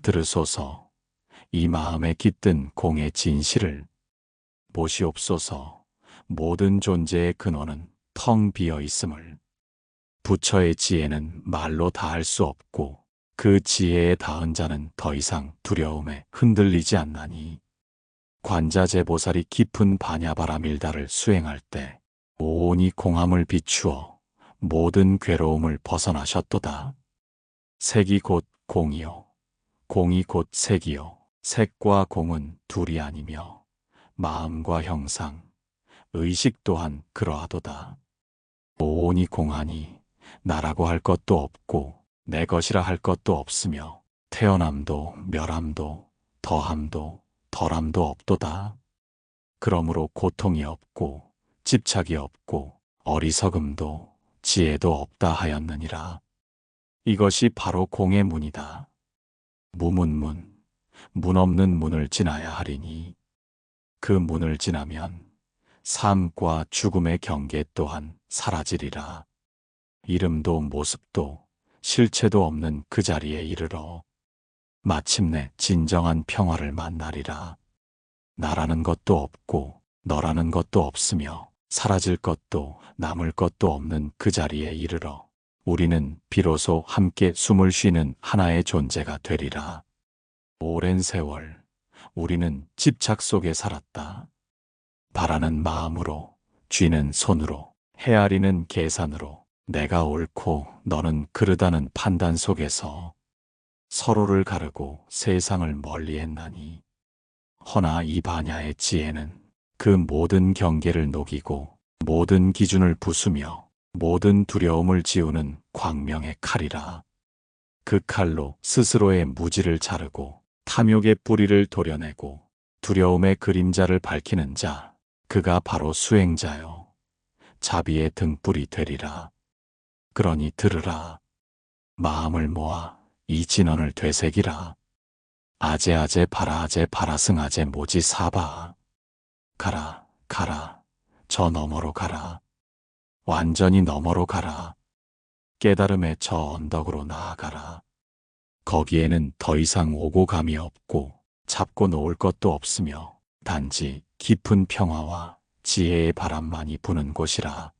들으소서. 이 마음에 깃든 공의 진실을 보시옵소서. 모든 존재의 근원은 텅 비어 있음을. 부처의 지혜는 말로 다할 수 없고 그 지혜에 닿은 자는 더 이상 두려움에 흔들리지 않나니. 관자재보살이 깊은 반야바라밀다를 수행할 때 온이 공함을 비추어 모든 괴로움을 벗어나셨도다. 색이 곧 공이요, 공이 곧 색이요, 색과 공은 둘이 아니며 마음과 형상, 의식 또한 그러하도다. 온이 공하니 나라고 할 것도 없고 내 것이라 할 것도 없으며 태어남도 멸함도 더함도 덜함도 없도다. 그러므로 고통이 없고 집착이 없고 어리석음도 지혜도 없다 하였느니라. 이것이 바로 공의 문이다. 무문문, 문 없는 문을 지나야 하리니 그 문을 지나면 삶과 죽음의 경계 또한 사라지리라. 이름도 모습도 실체도 없는 그 자리에 이르러 마침내 진정한 평화를 만나리라. 나라는 것도 없고 너라는 것도 없으며 사라질 것도 남을 것도 없는 그 자리에 이르러 우리는 비로소 함께 숨을 쉬는 하나의 존재가 되리라. 오랜 세월 우리는 집착 속에 살았다. 바라는 마음으로, 쥐는 손으로, 헤아리는 계산으로, 내가 옳고 너는 그르다는 판단 속에서 서로를 가르고 세상을 멀리했나니. 허나 이 반야의 지혜는 그 모든 경계를 녹이고 모든 기준을 부수며 모든 두려움을 지우는 광명의 칼이라. 그 칼로 스스로의 무지를 자르고 탐욕의 뿌리를 도려내고 두려움의 그림자를 밝히는 자, 그가 바로 수행자요 자비의 등불이 되리라. 그러니 들으라. 마음을 모아 이 진언을 되새기라. 아제아제 바라아제 바라승아제 모지 사바. 가라, 가라, 저 너머로 가라. 완전히 너머로 가라. 깨달음의 저 언덕으로 나아가라. 거기에는 더 이상 오고 감이 없고 잡고 놓을 것도 없으며 단지 깊은 평화와 지혜의 바람만이 부는 곳이라.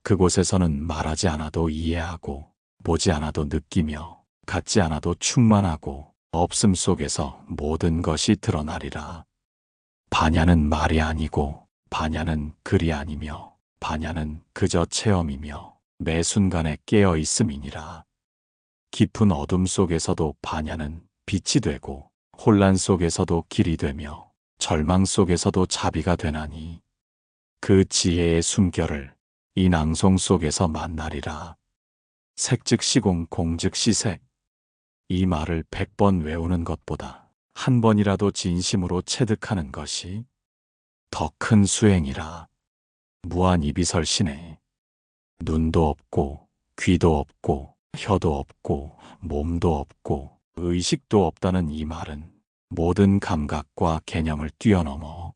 그곳에서는 말하지 않아도 이해하고 보지 않아도 느끼며 갖지 않아도 충만하고 없음 속에서 모든 것이 드러나리라. 반야는 말이 아니고 반야는 글이 아니며 반야는 그저 체험이며 매 순간에 깨어 있음이니라. 깊은 어둠 속에서도 반야는 빛이 되고 혼란 속에서도 길이 되며 절망 속에서도 자비가 되나니 그 지혜의 숨결을 이 낭송 속에서 만나리라. 색즉 시공 공즉 시색. 이 말을 100번 외우는 것보다 한 번이라도 진심으로 체득하는 것이 더 큰 수행이라. 무한이비설신에 눈도 없고 귀도 없고 혀도 없고 몸도 없고 의식도 없다는 이 말은 모든 감각과 개념을 뛰어넘어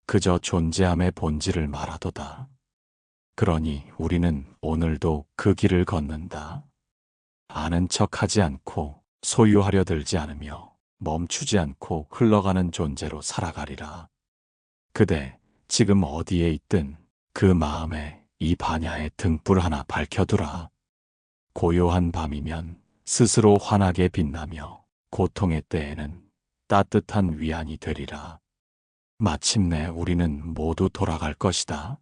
그저 존재함의 본질을 말하도다. 그러니 우리는 오늘도 그 길을 걷는다. 아는 척하지 않고 소유하려 들지 않으며 멈추지 않고 흘러가는 존재로 살아가리라. 그대 지금 어디에 있든 그 마음에 이 반야의 등불 하나 밝혀두라. 고요한 밤이면 스스로 환하게 빛나며 고통의 때에는 따뜻한 위안이 되리라. 마침내 우리는 모두 돌아갈 것이다.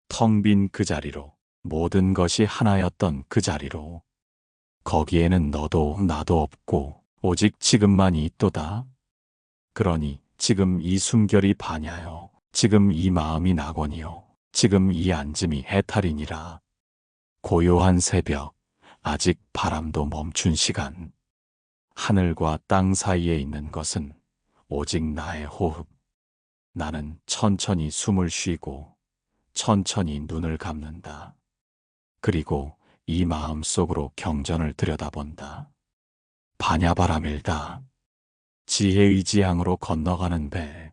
텅 빈 그 자리로, 모든 것이 하나였던 그 자리로. 거기에는 너도 나도 없고 오직 지금만이 있도다. 그러니 지금 이 숨결이 반야요, 지금 이 마음이 낙원이요, 지금 이 앉음이 해탈이니라. 고요한 새벽, 아직 바람도 멈춘 시간. 하늘과 땅 사이에 있는 것은 오직 나의 호흡. 나는 천천히 숨을 쉬고 천천히 눈을 감는다. 그리고 이 마음 속으로 경전을 들여다본다. 반야바라밀다. 지혜의 지향으로 건너가는 배.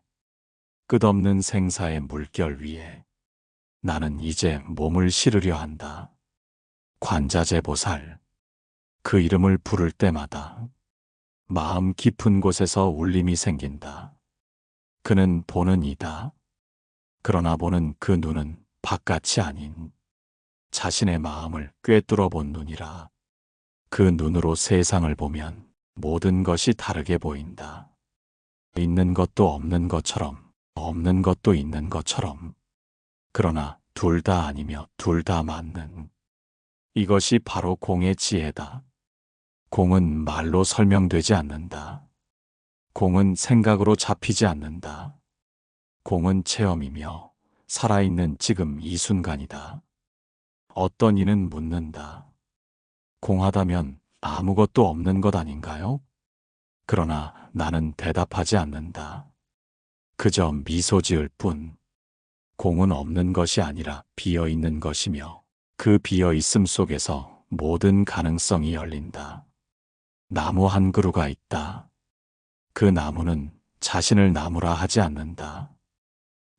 끝없는 생사의 물결 위에 나는 이제 몸을 실으려 한다. 관자재보살. 그 이름을 부를 때마다 마음 깊은 곳에서 울림이 생긴다. 그는 보는 이다. 그러나 보는 그 눈은 바깥이 아닌 자신의 마음을 꿰뚫어 본 눈이라. 그 눈으로 세상을 보면 모든 것이 다르게 보인다. 있는 것도 없는 것처럼, 없는 것도 있는 것처럼. 그러나 둘 다 아니며 둘 다 맞는. 이것이 바로 공의 지혜다. 공은 말로 설명되지 않는다. 공은 생각으로 잡히지 않는다. 공은 체험이며 살아있는 지금 이 순간이다. 어떤 이는 묻는다. 공하다면 아무것도 없는 것 아닌가요? 그러나 나는 대답하지 않는다. 그저 미소 지을 뿐. 공은 없는 것이 아니라 비어 있는 것이며 그 비어 있음 속에서 모든 가능성이 열린다. 나무 한 그루가 있다. 그 나무는 자신을 나무라 하지 않는다.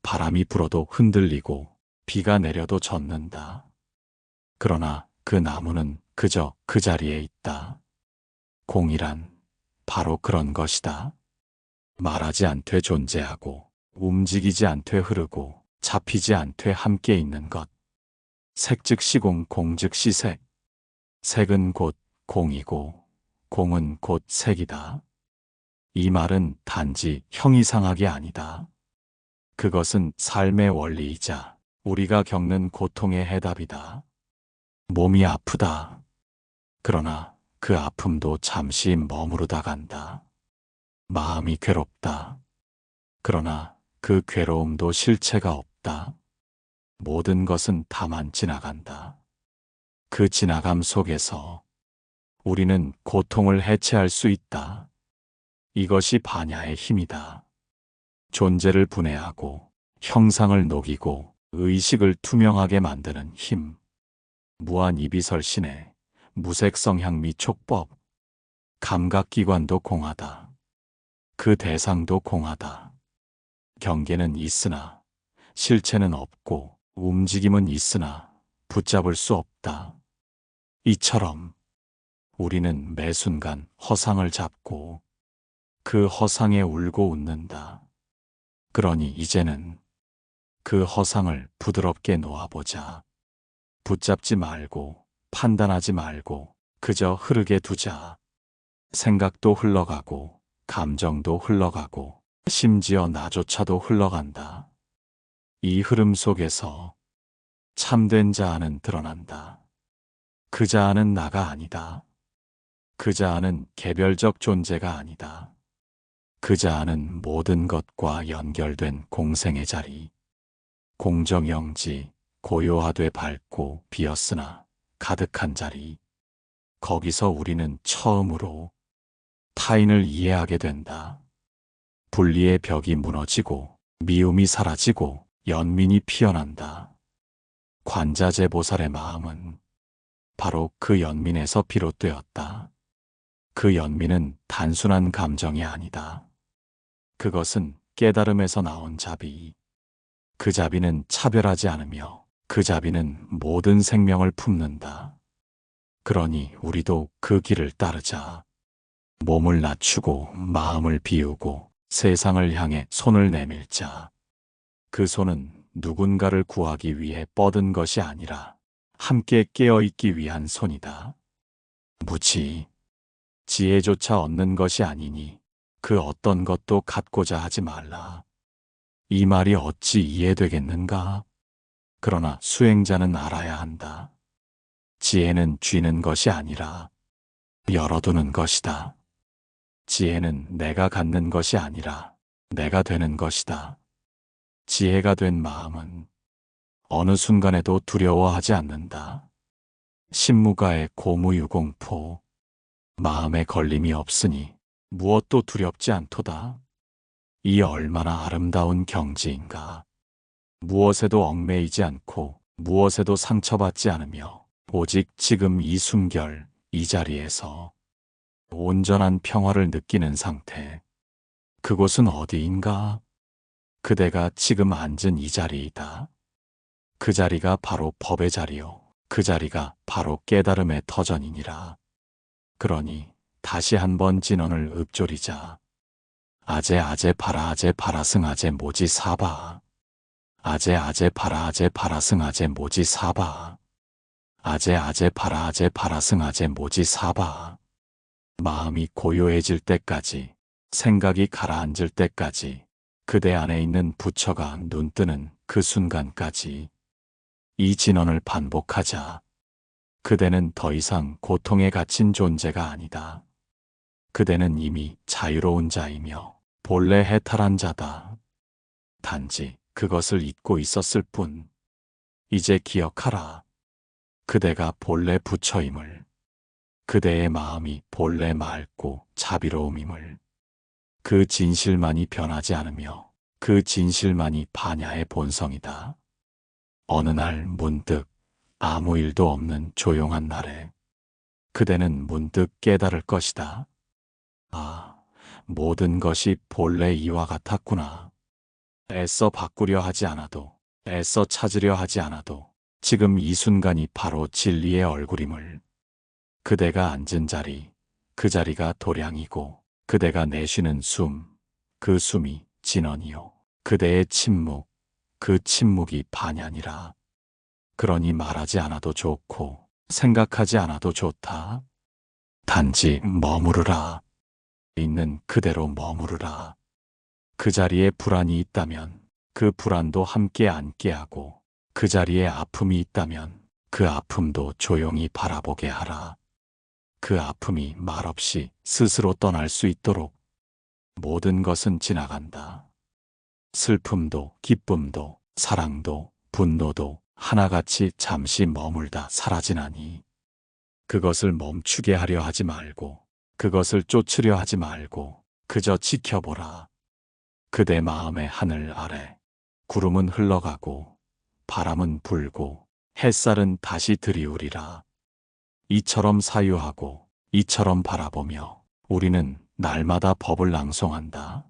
바람이 불어도 흔들리고 비가 내려도 젖는다. 그러나 그 나무는 그저 그 자리에 있다. 공이란 바로 그런 것이다. 말하지 않되 존재하고 움직이지 않되 흐르고 잡히지 않되 함께 있는 것. 색 즉시 공, 공 즉시 색. 색은 곧 공이고 공은 곧 색이다. 이 말은 단지 형이상학이 아니다. 그것은 삶의 원리이자 우리가 겪는 고통의 해답이다. 몸이 아프다. 그러나 그 아픔도 잠시 머무르다 간다. 마음이 괴롭다. 그러나 그 괴로움도 실체가 없다. 모든 것은 다만 지나간다. 그 지나감 속에서 우리는 고통을 해체할 수 있다. 이것이 반야의 힘이다. 존재를 분해하고 형상을 녹이고 의식을 투명하게 만드는 힘. 무한 이비설신의 무색성향미 촉법. 감각기관도 공하다. 그 대상도 공하다. 경계는 있으나 실체는 없고 움직임은 있으나 붙잡을 수 없다. 이처럼 우리는 매 순간 허상을 잡고 그 허상에 울고 웃는다. 그러니 이제는 그 허상을 부드럽게 놓아보자. 붙잡지 말고 판단하지 말고 그저 흐르게 두자. 생각도 흘러가고 감정도 흘러가고 심지어 나조차도 흘러간다. 이 흐름 속에서 참된 자아는 드러난다. 그 자아는 나가 아니다. 그 자아는 개별적 존재가 아니다. 그 자아는 모든 것과 연결된 공생의 자리. 공정영지, 고요하되 밝고 비었으나 가득한 자리. 거기서 우리는 처음으로 타인을 이해하게 된다. 분리의 벽이 무너지고 미움이 사라지고 연민이 피어난다. 관자재보살의 마음은 바로 그 연민에서 비롯되었다. 그 연민은 단순한 감정이 아니다. 그것은 깨달음에서 나온 자비. 그 자비는 차별하지 않으며 그 자비는 모든 생명을 품는다. 그러니 우리도 그 길을 따르자. 몸을 낮추고 마음을 비우고 세상을 향해 손을 내밀자. 그 손은 누군가를 구하기 위해 뻗은 것이 아니라 함께 깨어있기 위한 손이다. 무지, 지혜조차 얻는 것이 아니니 그 어떤 것도 갖고자 하지 말라. 이 말이 어찌 이해되겠는가? 그러나 수행자는 알아야 한다. 지혜는 쥐는 것이 아니라 열어두는 것이다. 지혜는 내가 갖는 것이 아니라 내가 되는 것이다. 지혜가 된 마음은 어느 순간에도 두려워하지 않는다. 신무가의 고무유공포. 마음에 걸림이 없으니 무엇도 두렵지 않도다. 이 얼마나 아름다운 경지인가. 무엇에도 얽매이지 않고 무엇에도 상처받지 않으며 오직 지금 이 숨결, 이 자리에서 온전한 평화를 느끼는 상태. 그곳은 어디인가? 그대가 지금 앉은 이 자리이다. 그 자리가 바로 법의 자리요. 그 자리가 바로 깨달음의 터전이니라. 그러니 다시 한번 진언을 읊조리자. 아제 아제 파라 아제 파라승 아제 모지 사바. 아제 아제 파라 아제 파라승 아제 모지 사바. 아제 아제 파라 아제 파라승 아제 모지 사바. 마음이 고요해질 때까지, 생각이 가라앉을 때까지, 그대 안에 있는 부처가 눈뜨는 그 순간까지 이 진언을 반복하자. 그대는 더 이상 고통에 갇힌 존재가 아니다. 그대는 이미 자유로운 자이며 본래 해탈한 자다. 단지 그것을 잊고 있었을 뿐. 이제 기억하라. 그대가 본래 부처임을. 그대의 마음이 본래 맑고 자비로움임을. 그 진실만이 변하지 않으며 그 진실만이 반야의 본성이다. 어느 날 문득 아무 일도 없는 조용한 날에 그대는 문득 깨달을 것이다. 아, 모든 것이 본래 이와 같았구나. 애써 바꾸려 하지 않아도, 애써 찾으려 하지 않아도 지금 이 순간이 바로 진리의 얼굴임을. 그대가 앉은 자리, 그 자리가 도량이고 그대가 내쉬는 숨, 그 숨이 진언이요. 그대의 침묵, 그 침묵이 반야니라. 그러니 말하지 않아도 좋고 생각하지 않아도 좋다. 단지 머무르라. 있는 그대로 머무르라. 그 자리에 불안이 있다면 그 불안도 함께 앉게 하고, 그 자리에 아픔이 있다면 그 아픔도 조용히 바라보게 하라. 그 아픔이 말없이 스스로 떠날 수 있도록. 모든 것은 지나간다. 슬픔도 기쁨도 사랑도 분노도 하나같이 잠시 머물다 사라지나니, 그것을 멈추게 하려 하지 말고, 그것을 쫓으려 하지 말고 그저 지켜보라. 그대 마음의 하늘 아래 구름은 흘러가고 바람은 불고 햇살은 다시 들이우리라. 이처럼 사유하고 이처럼 바라보며 우리는 날마다 법을 낭송한다.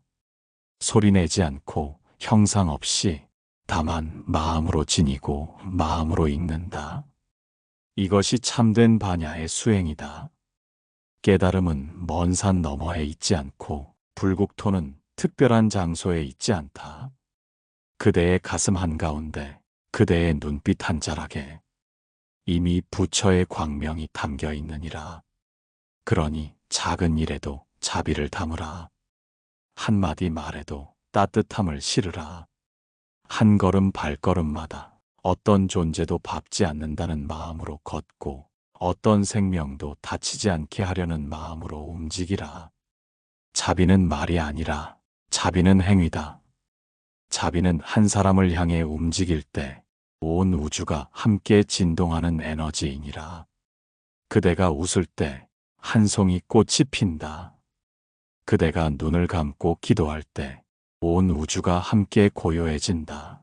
소리내지 않고 형상 없이 다만 마음으로 지니고 마음으로 읽는다. 이것이 참된 반야의 수행이다. 깨달음은 먼 산 너머에 있지 않고 불국토는 특별한 장소에 있지 않다. 그대의 가슴 한가운데, 그대의 눈빛 한 자락에 이미 부처의 광명이 담겨 있느니라. 그러니 작은 일에도 자비를 담으라. 한마디 말에도 따뜻함을 실으라. 한 걸음 발걸음마다 어떤 존재도 밟지 않는다는 마음으로 걷고, 어떤 생명도 다치지 않게 하려는 마음으로 움직이라. 자비는 말이 아니라 자비는 행위다. 자비는 한 사람을 향해 움직일 때 온 우주가 함께 진동하는 에너지이니라. 그대가 웃을 때 한 송이 꽃이 핀다. 그대가 눈을 감고 기도할 때 온 우주가 함께 고요해진다.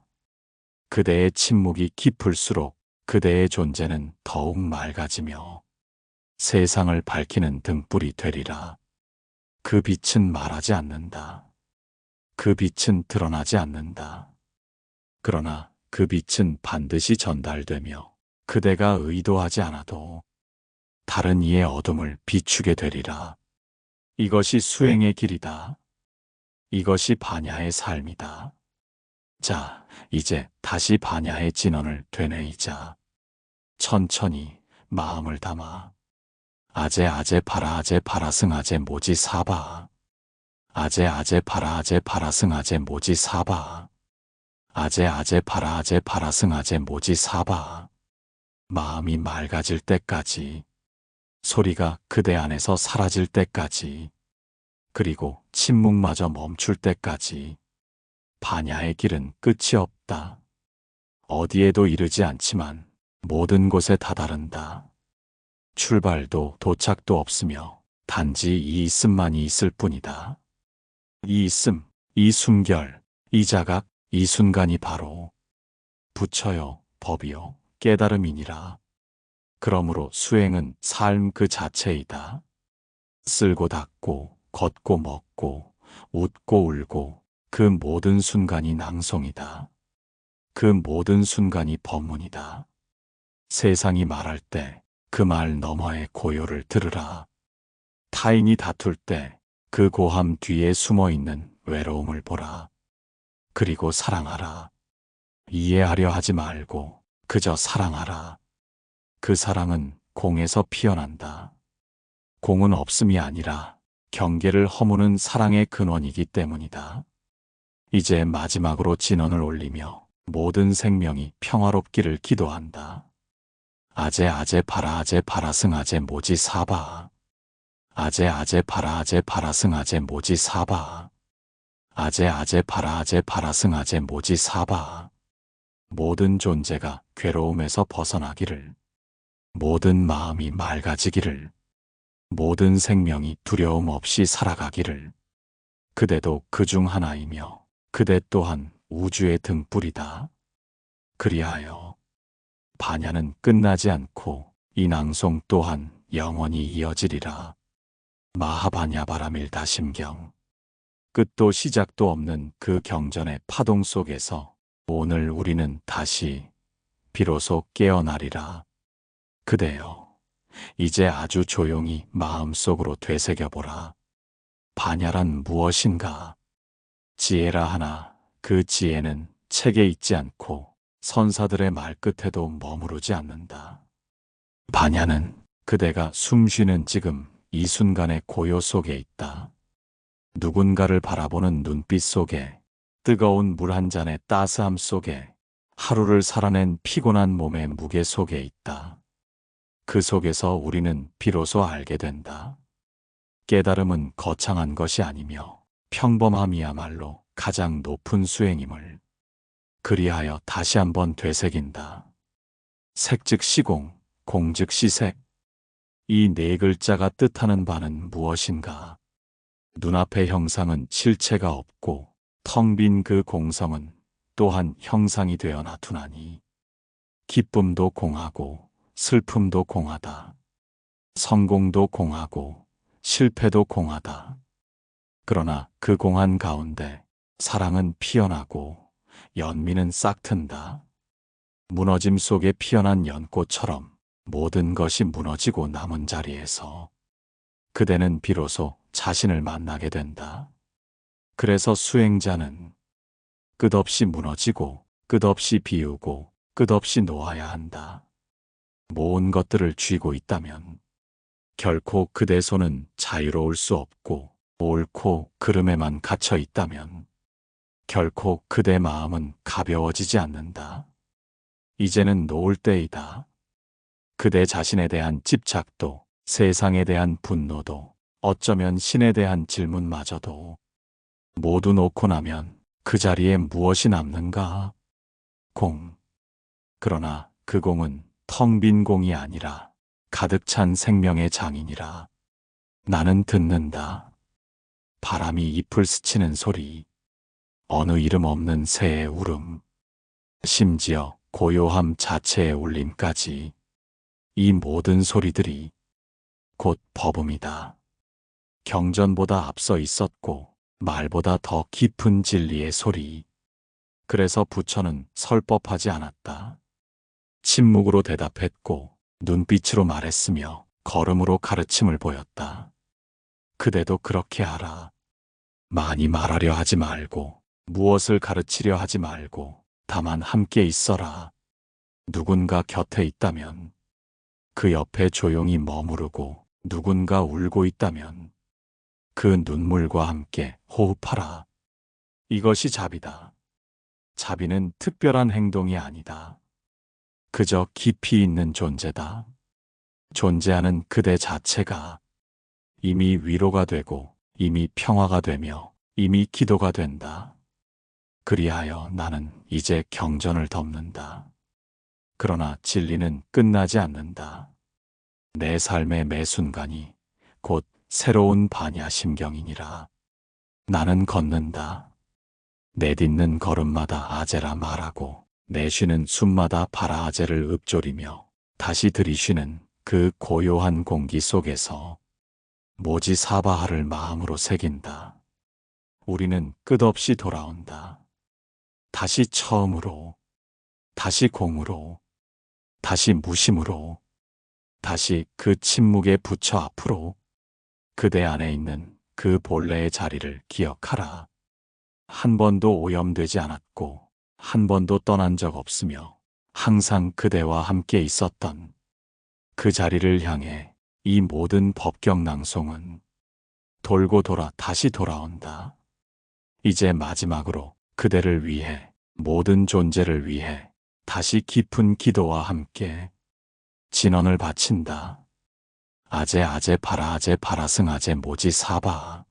그대의 침묵이 깊을수록 그대의 존재는 더욱 맑아지며 세상을 밝히는 등불이 되리라. 그 빛은 말하지 않는다. 그 빛은 드러나지 않는다. 그러나 그 빛은 반드시 전달되며 그대가 의도하지 않아도 다른 이의 어둠을 비추게 되리라. 이것이 수행의 길이다. 이것이 반야의 삶이다. 자, 이제 다시 반야의 진언을 되뇌이자. 천천히 마음을 담아. 아제 아제 파라 아제 파라승 아제 모지 사바. 아제 아제 파라 아제 파라승 아제 모지 사바. 아제 아제 파라 아제 파라승 아제 모지 사바. 마음이 맑아질 때까지, 소리가 그대 안에서 사라질 때까지, 그리고 침묵마저 멈출 때까지. 반야의 길은 끝이 없다. 어디에도 이르지 않지만 모든 곳에 다다른다. 출발도 도착도 없으며 단지 이 있음만이 있을 뿐이다. 이 있음, 이 숨결, 이 자각, 이 순간이 바로 부처요, 법이요, 깨달음이니라. 그러므로 수행은 삶 그 자체이다. 쓸고 닦고, 걷고 먹고, 웃고 울고, 그 모든 순간이 낭송이다. 그 모든 순간이 법문이다. 세상이 말할 때 그 말 너머의 고요를 들으라. 타인이 다툴 때 그 고함 뒤에 숨어 있는 외로움을 보라. 그리고 사랑하라. 이해하려 하지 말고 그저 사랑하라. 그 사랑은 공에서 피어난다. 공은 없음이 아니라 경계를 허무는 사랑의 근원이기 때문이다. 이제 마지막으로 진언을 올리며 모든 생명이 평화롭기를 기도한다. 아제 아제 파라 아제 파라승 아제 모지 사바. 아제 아제 파라 아제 파라승 아제 모지 사바. 아제 아제 파라 아제 파라승 아제 모지 사바. 모든 존재가 괴로움에서 벗어나기를. 모든 마음이 맑아지기를. 모든 생명이 두려움 없이 살아가기를. 그대도 그중 하나이며 그대 또한 우주의 등불이다. 그리하여 반야는 끝나지 않고 이 낭송 또한 영원히 이어지리라. 마하반야바라밀다심경. 끝도 시작도 없는 그 경전의 파동 속에서 오늘 우리는 다시 비로소 깨어나리라. 그대여, 이제 아주 조용히 마음속으로 되새겨보라. 반야란 무엇인가? 지혜라 하나 그 지혜는 책에 있지 않고 선사들의 말끝에도 머무르지 않는다. 반야는 그대가 숨쉬는 지금 이 순간의 고요 속에 있다. 누군가를 바라보는 눈빛 속에, 뜨거운 물 한 잔의 따스함 속에, 하루를 살아낸 피곤한 몸의 무게 속에 있다. 그 속에서 우리는 비로소 알게 된다. 깨달음은 거창한 것이 아니며 평범함이야말로 가장 높은 수행임을. 그리하여 다시 한번 되새긴다. 색즉 시공, 공즉 시색. 이 네 글자가 뜻하는 바는 무엇인가? 눈앞의 형상은 실체가 없고 텅 빈 그 공성은 또한 형상이 되어 나타나니 기쁨도 공하고 슬픔도 공하다. 성공도 공하고 실패도 공하다. 그러나 그 공한 가운데 사랑은 피어나고 연민은 싹튼다. 무너짐 속에 피어난 연꽃처럼 모든 것이 무너지고 남은 자리에서 그대는 비로소 자신을 만나게 된다. 그래서 수행자는 끝없이 무너지고 끝없이 비우고 끝없이 놓아야 한다. 모은 것들을 쥐고 있다면 결코 그대 손은 자유로울 수 없고 옳고 그름에만 갇혀 있다면 결코 그대 마음은 가벼워지지 않는다. 이제는 놓을 때이다. 그대 자신에 대한 집착도, 세상에 대한 분노도, 어쩌면 신에 대한 질문마저도 모두 놓고 나면 그 자리에 무엇이 남는가? 공. 그러나 그 공은 텅 빈 공이 아니라 가득 찬 생명의 장이니라. 나는 듣는다. 바람이 잎을 스치는 소리, 어느 이름 없는 새의 울음, 심지어 고요함 자체의 울림까지. 이 모든 소리들이 곧 법음이다. 경전보다 앞서 있었고 말보다 더 깊은 진리의 소리. 그래서 부처는 설법하지 않았다. 침묵으로 대답했고 눈빛으로 말했으며 걸음으로 가르침을 보였다. 그대도 그렇게 하라. 많이 말하려 하지 말고 무엇을 가르치려 하지 말고 다만 함께 있어라. 누군가 곁에 있다면 그 옆에 조용히 머무르고 누군가 울고 있다면 그 눈물과 함께 호흡하라. 이것이 자비다. 자비는 특별한 행동이 아니다. 그저 깊이 있는 존재다. 존재하는 그대 자체가 이미 위로가 되고 이미 평화가 되며 이미 기도가 된다. 그리하여 나는 이제 경전을 덮는다. 그러나 진리는 끝나지 않는다. 내 삶의 매 순간이 곧 새로운 반야심경이니라. 나는 걷는다. 내딛는 걸음마다 아제라 말하고 내쉬는 숨마다 바라아제를 읊조리며 다시 들이쉬는 그 고요한 공기 속에서 모지 사바하를 마음으로 새긴다. 우리는 끝없이 돌아온다. 다시 처음으로, 다시 공으로, 다시 무심으로, 다시 그 침묵의 부처 앞으로. 그대 안에 있는 그 본래의 자리를 기억하라. 한 번도 오염되지 않았고 한 번도 떠난 적 없으며 항상 그대와 함께 있었던 그 자리를 향해 이 모든 법경 낭송은 돌고 돌아 다시 돌아온다. 이제 마지막으로 그대를 위해, 모든 존재를 위해 다시 깊은 기도와 함께 진언을 바친다. 아제 아제 바라 아제 바라승 아제 모지 사바.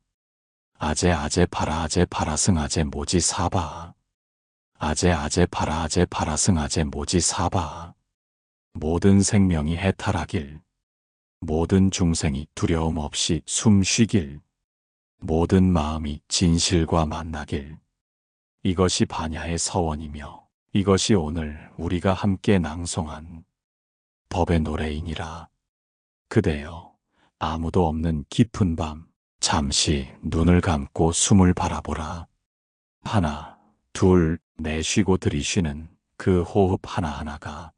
아제 아제 바라 아제 바라승 아제 모지 사바. 아제 아제 바라 아제 바라승 아제 모지 사바. 모든 생명이 해탈하길. 모든 중생이 두려움 없이 숨 쉬길. 모든 마음이 진실과 만나길. 이것이 반야의 서원이며 이것이 오늘 우리가 함께 낭송한 법의 노래이니라. 그대여, 아무도 없는 깊은 밤, 잠시 눈을 감고 숨을 바라보라. 하나, 둘, 내쉬고 들이쉬는 그 호흡 하나하나가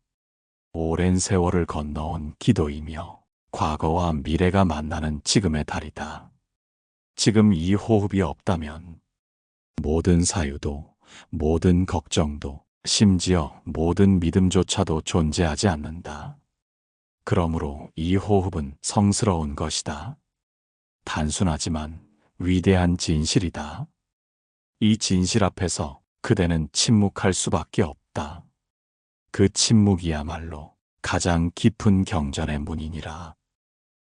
오랜 세월을 건너온 기도이며 과거와 미래가 만나는 지금의 달이다. 지금 이 호흡이 없다면 모든 사유도, 모든 걱정도, 심지어 모든 믿음조차도 존재하지 않는다. 그러므로 이 호흡은 성스러운 것이다. 단순하지만 위대한 진실이다. 이 진실 앞에서 그대는 침묵할 수밖에 없다. 그 침묵이야말로 가장 깊은 경전의 문이니라.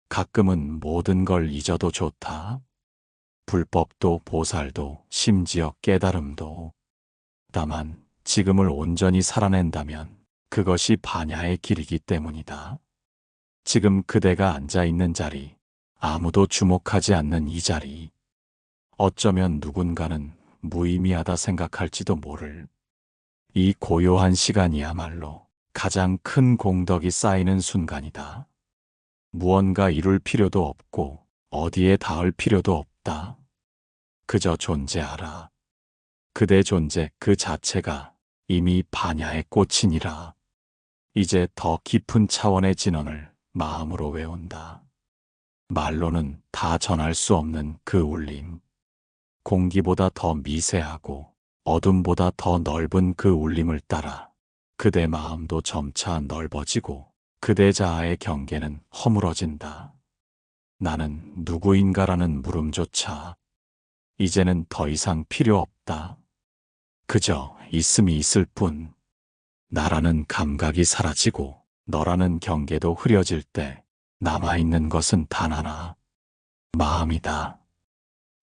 가끔은 모든 걸 잊어도 좋다. 불법도 보살도 심지어 깨달음도. 다만 지금을 온전히 살아낸다면 그것이 반야의 길이기 때문이다. 지금 그대가 앉아있는 자리, 아무도 주목하지 않는 이 자리, 어쩌면 누군가는 무의미하다 생각할지도 모를 이 고요한 시간이야말로 가장 큰 공덕이 쌓이는 순간이다. 무언가 이룰 필요도 없고 어디에 닿을 필요도 없다. 그저 존재하라. 그대 존재 그 자체가 이미 반야의 꽃이니라. 이제 더 깊은 차원의 진언을 마음으로 외운다. 말로는 다 전할 수 없는 그 울림. 공기보다 더 미세하고 어둠보다 더 넓은 그 울림을 따라 그대 마음도 점차 넓어지고 그대 자아의 경계는 허물어진다. 나는 누구인가라는 물음조차 이제는 더 이상 필요 없다. 그저 있음이 있을 뿐. 나라는 감각이 사라지고 너라는 경계도 흐려질 때 남아있는 것은 단 하나, 마음이다.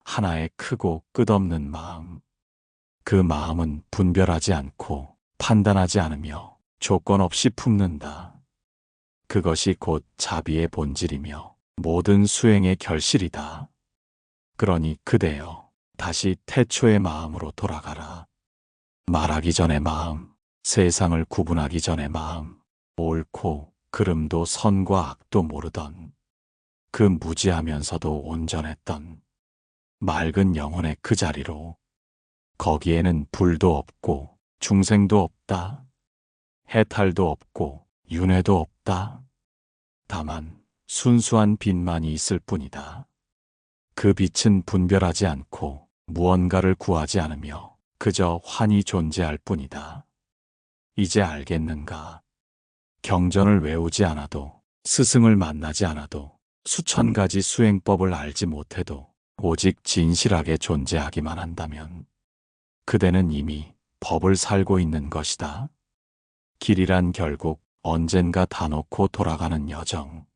하나의 크고 끝없는 마음. 그 마음은 분별하지 않고 판단하지 않으며 조건 없이 품는다. 그것이 곧 자비의 본질이며 모든 수행의 결실이다. 그러니 그대여, 다시 태초의 마음으로 돌아가라. 말하기 전의 마음, 세상을 구분하기 전의 마음, 옳고 그름도 선과 악도 모르던 그 무지하면서도 온전했던 맑은 영혼의 그 자리로. 거기에는 불도 없고 중생도 없다. 해탈도 없고 윤회도 없다. 다만 순수한 빛만이 있을 뿐이다. 그 빛은 분별하지 않고 무언가를 구하지 않으며 그저 환히 존재할 뿐이다. 이제 알겠는가? 경전을 외우지 않아도, 스승을 만나지 않아도, 수천 가지 수행법을 알지 못해도 오직 진실하게 존재하기만 한다면 그대는 이미 법을 살고 있는 것이다. 길이란 결국 언젠가 다 놓고 돌아가는 여정.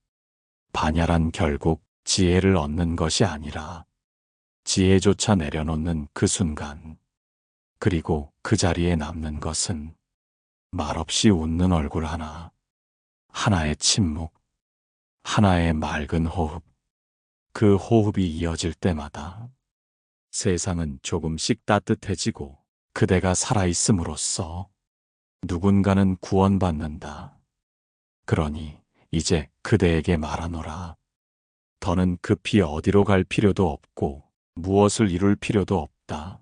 반야란 결국 지혜를 얻는 것이 아니라 지혜조차 내려놓는 그 순간. 그리고 그 자리에 남는 것은 말없이 웃는 얼굴 하나, 하나의 침묵, 하나의 맑은 호흡. 그 호흡이 이어질 때마다 세상은 조금씩 따뜻해지고 그대가 살아있음으로써 누군가는 구원받는다. 그러니 이제 그대에게 말하노라. 더는 급히 어디로 갈 필요도 없고 무엇을 이룰 필요도 없다.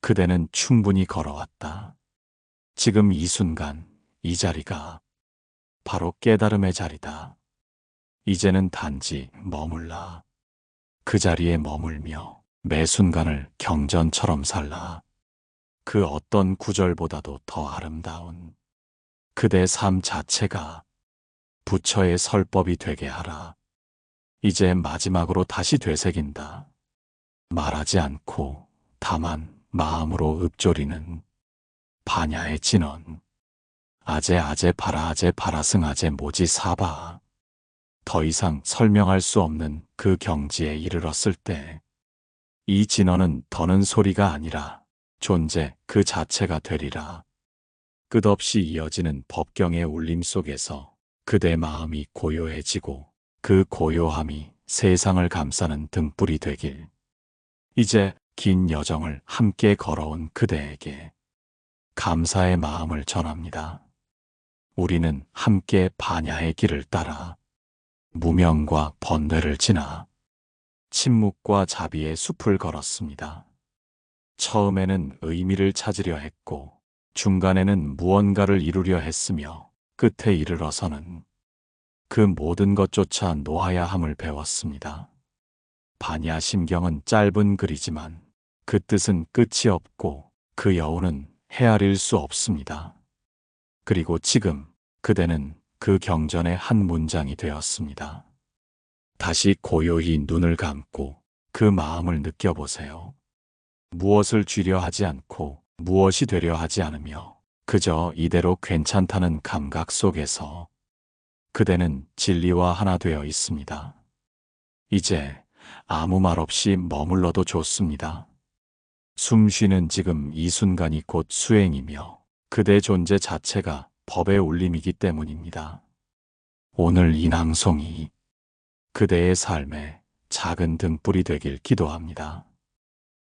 그대는 충분히 걸어왔다. 지금 이 순간, 이 자리가 바로 깨달음의 자리다. 이제는 단지 머물라. 그 자리에 머물며 매 순간을 경전처럼 살라. 그 어떤 구절보다도 더 아름다운 그대 삶 자체가 부처의 설법이 되게 하라. 이제 마지막으로 다시 되새긴다. 말하지 않고 다만 마음으로 읊조리는 반야의 진언. 아제 아제 바라 아제 바라승 아제 모지 사바. 더 이상 설명할 수 없는 그 경지에 이르렀을 때 이 진언은 더는 소리가 아니라 존재 그 자체가 되리라. 끝없이 이어지는 법경의 울림 속에서 그대 마음이 고요해지고 그 고요함이 세상을 감싸는 등불이 되길. 이제 긴 여정을 함께 걸어온 그대에게 감사의 마음을 전합니다. 우리는 함께 반야의 길을 따라 무명과 번뇌를 지나 침묵과 자비의 숲을 걸었습니다. 처음에는 의미를 찾으려 했고 중간에는 무언가를 이루려 했으며 끝에 이르러서는 그 모든 것조차 놓아야 함을 배웠습니다. 반야 심경은 짧은 글이지만 그 뜻은 끝이 없고 그 여운은 헤아릴 수 없습니다. 그리고 지금 그대는 그 경전의 한 문장이 되었습니다. 다시 고요히 눈을 감고 그 마음을 느껴보세요. 무엇을 쥐려 하지 않고 무엇이 되려 하지 않으며 그저 이대로 괜찮다는 감각 속에서 그대는 진리와 하나 되어 있습니다. 이제 아무 말 없이 머물러도 좋습니다. 숨 쉬는 지금 이 순간이 곧 수행이며 그대 존재 자체가 법의 울림이기 때문입니다. 오늘 이 낭송이 그대의 삶에 작은 등불이 되길 기도합니다.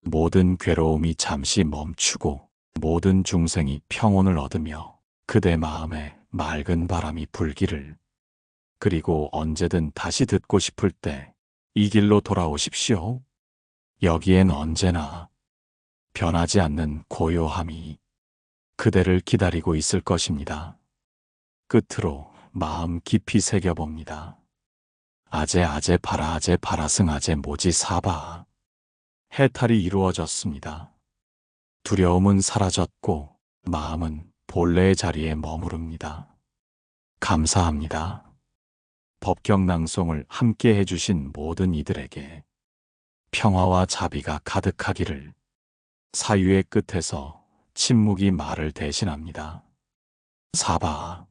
모든 괴로움이 잠시 멈추고 모든 중생이 평온을 얻으며 그대 마음에 맑은 바람이 불기를. 그리고 언제든 다시 듣고 싶을 때 이 길로 돌아오십시오. 여기엔 언제나 변하지 않는 고요함이 그대를 기다리고 있을 것입니다. 끝으로 마음 깊이 새겨봅니다. 아제 아제 바라 아제 바라승 아제 모지 사바. 해탈이 이루어졌습니다. 두려움은 사라졌고 마음은 본래의 자리에 머무릅니다. 감사합니다. 법경 낭송을 함께 해주신 모든 이들에게 평화와 자비가 가득하기를. 사유의 끝에서 침묵이 말을 대신합니다. 사바.